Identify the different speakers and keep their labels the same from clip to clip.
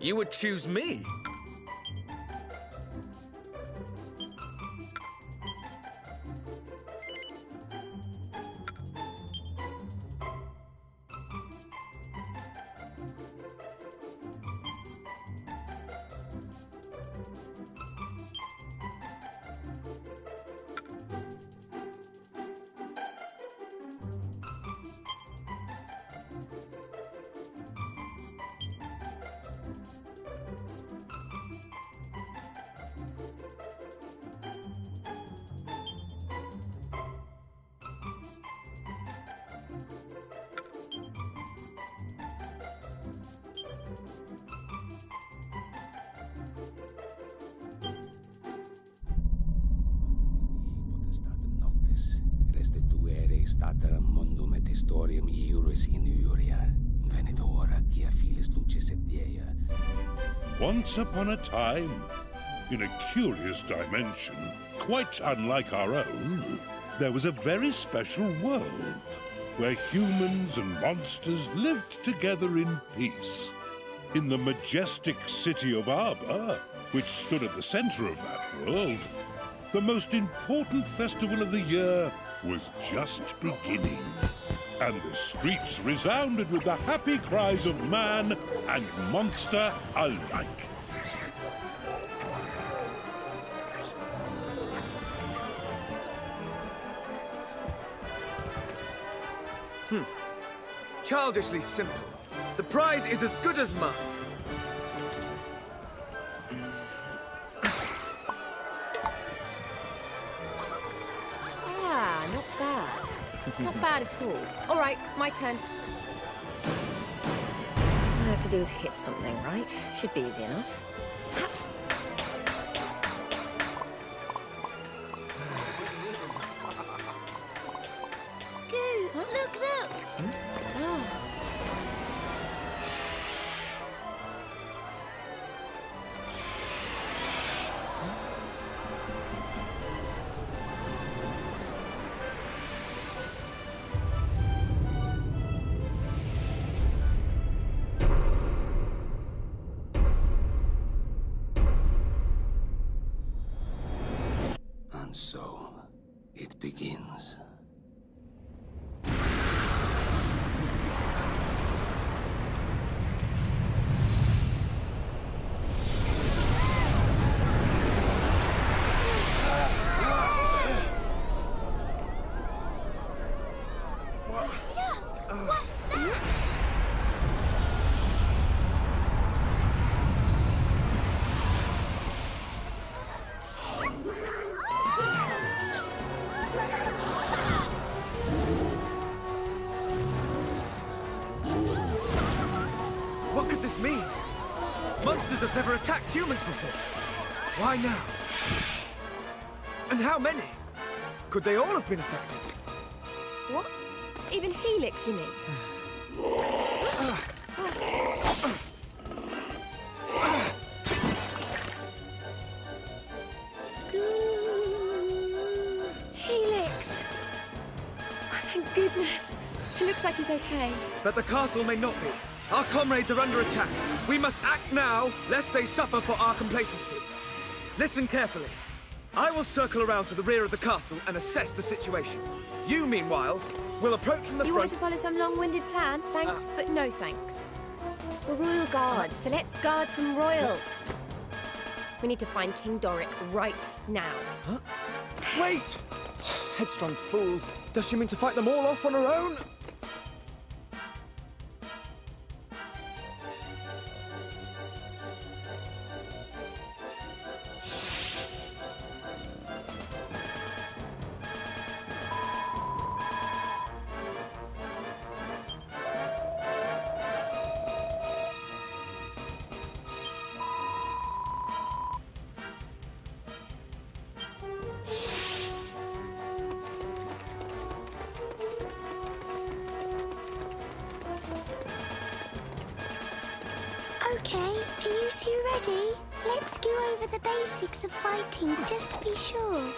Speaker 1: you would choose me.
Speaker 2: Stater mondum et historiam iuris in iuria, venit hora quia filis lucis et dea.
Speaker 3: Once upon a time, in a curious dimension, quite unlike our own, there was a very special world where humans and monsters lived together in peace. In the majestic city of Arbor, which stood at the center of that world, the most important festival of the year was just beginning, and the streets resounded with the happy cries of man and monster alike.
Speaker 1: Childishly simple. The prize is as good as mine.
Speaker 4: Not bad. Not bad at all. All right, my turn. All I have to do is hit something, right? Should be easy enough.
Speaker 5: Goo, look!
Speaker 4: Oh.
Speaker 2: And so, it begins.
Speaker 5: What's that?
Speaker 1: What could this mean? Monsters have never attacked humans before. Why now? And how many? Could they all have been affected?
Speaker 4: What? Even Helix, you mean? Helix! Oh, thank goodness. It looks like he's okay.
Speaker 1: But the castle may not be. Our comrades are under attack. We must act now, lest they suffer for our complacency. Listen carefully. I will circle around to the rear of the castle and assess the situation. You, meanwhile, will approach from the
Speaker 4: You
Speaker 1: front...
Speaker 4: want to follow some long-winded plan? Thanks, but no thanks. We're royal guards, so let's guard some royals. We need to find King Doric right now.
Speaker 1: Huh? Wait! Headstrong fool. Does she mean to fight them all off on her own?
Speaker 5: Okay, are you two ready? Let's go over the basics of fighting just to be sure.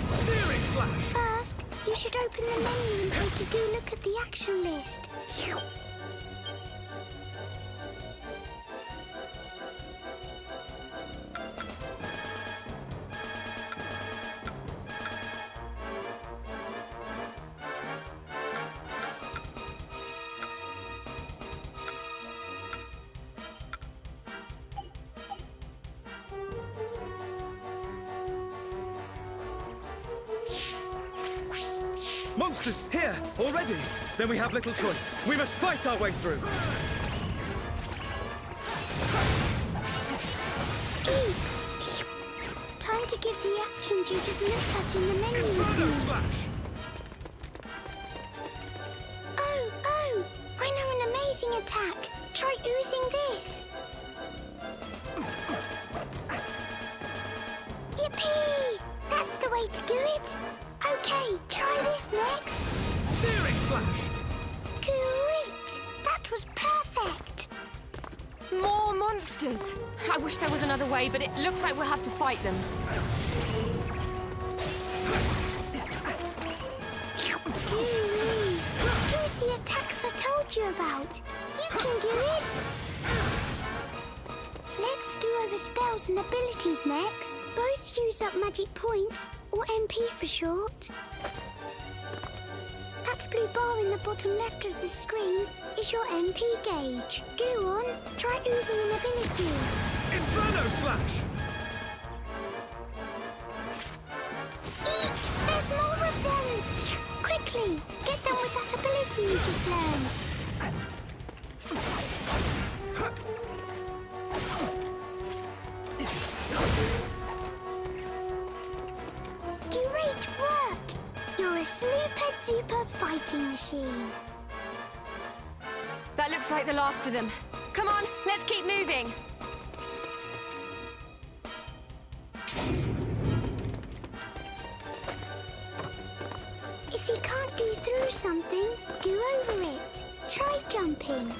Speaker 1: Searing slash!
Speaker 5: First, you should open the menu and take a good look at the action list.
Speaker 1: Monsters here already. Then we have little choice. We must fight our way through.
Speaker 5: Time to give the actions you just looked at in the menu.
Speaker 1: Inferno slash!
Speaker 5: Oh! I know an amazing attack. Try oozing this. Yippee! That's the way to do it. Okay, try this next.
Speaker 1: Searing slash!
Speaker 5: Great! That was perfect.
Speaker 4: More monsters! I wish there was another way, but it looks like we'll have to fight them.
Speaker 5: Use the attacks I told you about. You can do it. Let's do over spells and abilities next. Both use up magic points, or MP for short. That blue bar in the bottom left of the screen is your MP gauge. Go on, try oozing an ability.
Speaker 1: Inferno slash!
Speaker 5: Eek! There's more of them! Quickly, get them with that ability you just learned. Great work! You're a super-duper fighting machine.
Speaker 4: That looks like the last of them. Come on, let's keep moving.
Speaker 5: If you can't go through something, go over it. Try jumping.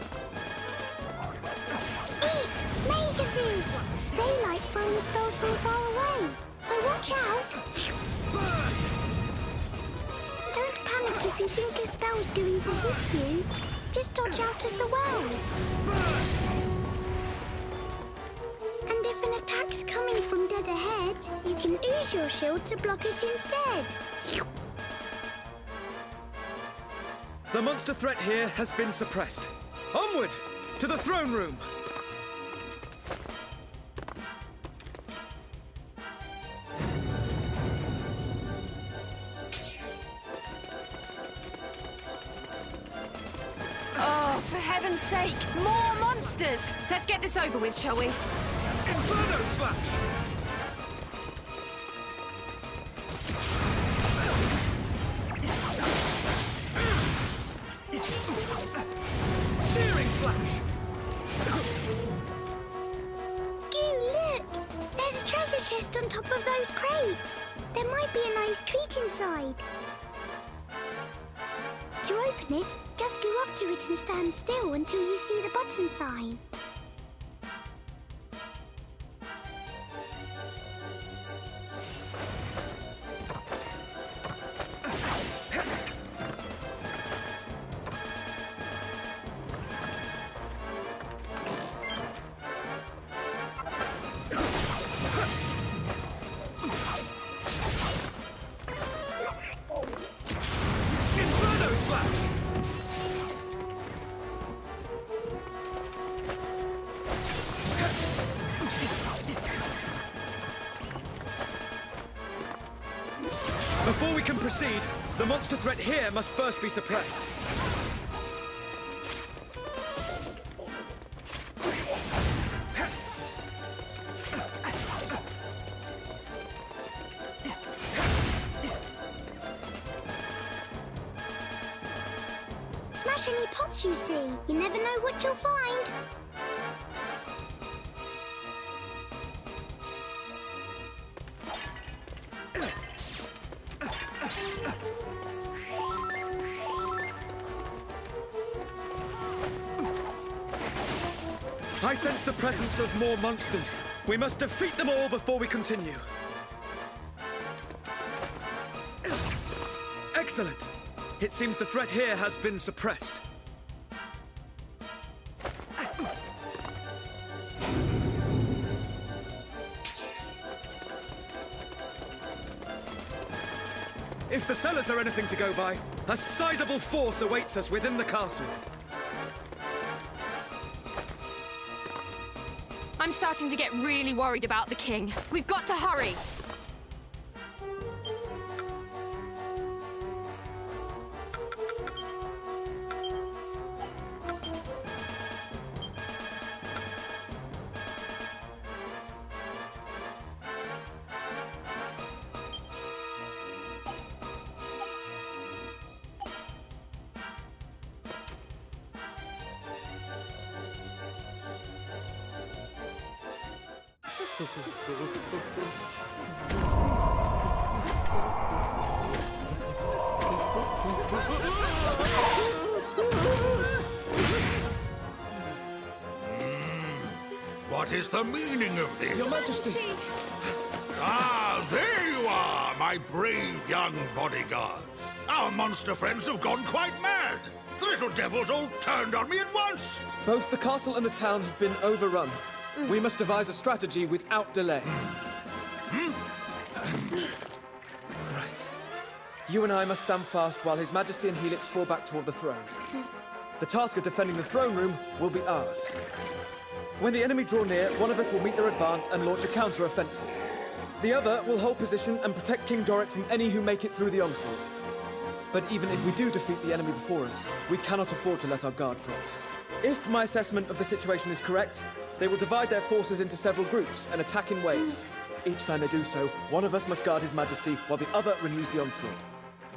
Speaker 5: Eek! Maguses! They like throwing spells from far away, so watch out. Don't panic if you think a spell's going to hit you. Just dodge out of the way. And if an attack's coming from dead ahead, you can use your shield to block it instead.
Speaker 1: The monster threat here has been suppressed. Onward! To the throne room!
Speaker 4: Oh, for heaven's sake! More monsters! Let's get this over with, shall we?
Speaker 1: Inferno slash! Searing slash!
Speaker 5: Look! There's a treasure chest on top of those crates. There might be a nice treat inside. To open it, just go up to it and stand still until you see the button sign.
Speaker 1: Inferno slash! Before we can proceed, the monster threat here must first be suppressed.
Speaker 5: Smash any pots you see. You never know what you'll find.
Speaker 1: I sense the presence of more monsters. We must defeat them all before we continue. Excellent. It seems the threat here has been suppressed. If the cellars are anything to go by, a sizable force awaits us within the castle.
Speaker 4: I'm starting to get really worried about the king. We've got to hurry.
Speaker 6: What is the meaning of this?
Speaker 1: Your Majesty!
Speaker 6: Ah, there you are, my brave young bodyguards. Our monster friends have gone quite mad. The little devils all turned on me at once.
Speaker 1: Both the castle and the town have been overrun. We must devise a strategy without delay. Right. You and I must stand fast while His Majesty and Helix fall back toward the throne. The task of defending the throne room will be ours. When the enemy draw near, one of us will meet their advance and launch a counter-offensive. The other will hold position and protect King Doric from any who make it through the onslaught. But even if we do defeat the enemy before us, we cannot afford to let our guard drop. If my assessment of the situation is correct, they will divide their forces into several groups and attack in waves. Each time they do so, one of us must guard His Majesty while the other renews the onslaught.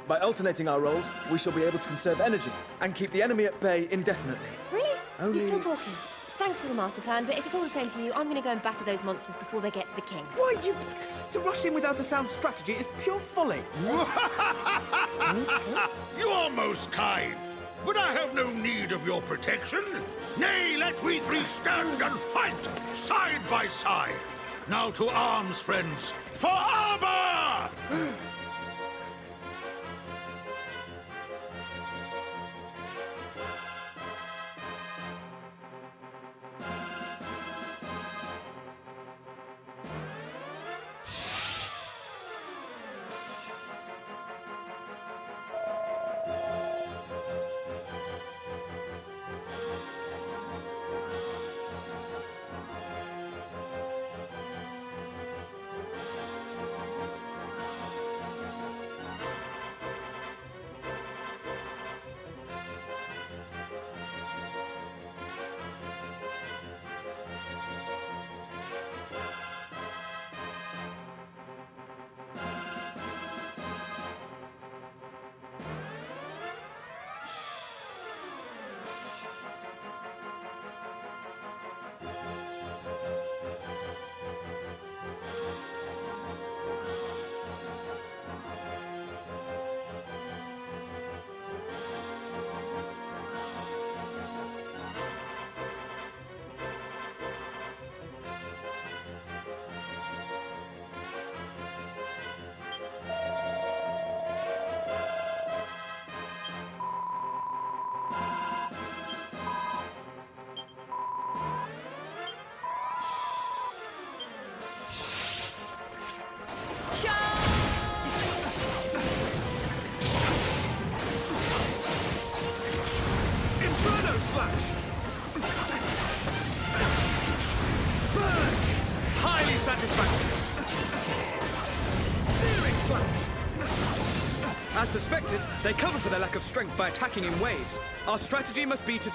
Speaker 1: By alternating our roles, we shall be able to conserve energy and keep the enemy at bay indefinitely.
Speaker 4: Really?
Speaker 1: Only-
Speaker 4: You're still talking. Thanks for the master plan, but if it's all the same to you, I'm going to go and batter those monsters before they get to the king.
Speaker 1: Why, you... To rush in without a sound strategy is pure folly.
Speaker 6: You are most kind, but I have no need of your protection. Nay, let we three stand and fight, side by side. Now to arms, friends, for armor!
Speaker 1: Inferno Slash! Burn! Highly satisfactory. Searing Slash! As suspected, they cover for their lack of strength by attacking in waves. Our strategy must be to...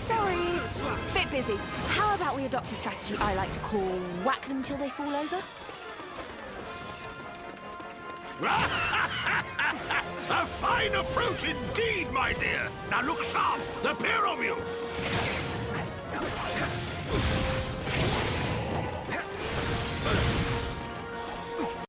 Speaker 4: Sorry, bit busy. How about we adopt a strategy I like to call whack them till they fall over?
Speaker 6: A fine approach indeed, my dear. Now look sharp, the pair of you.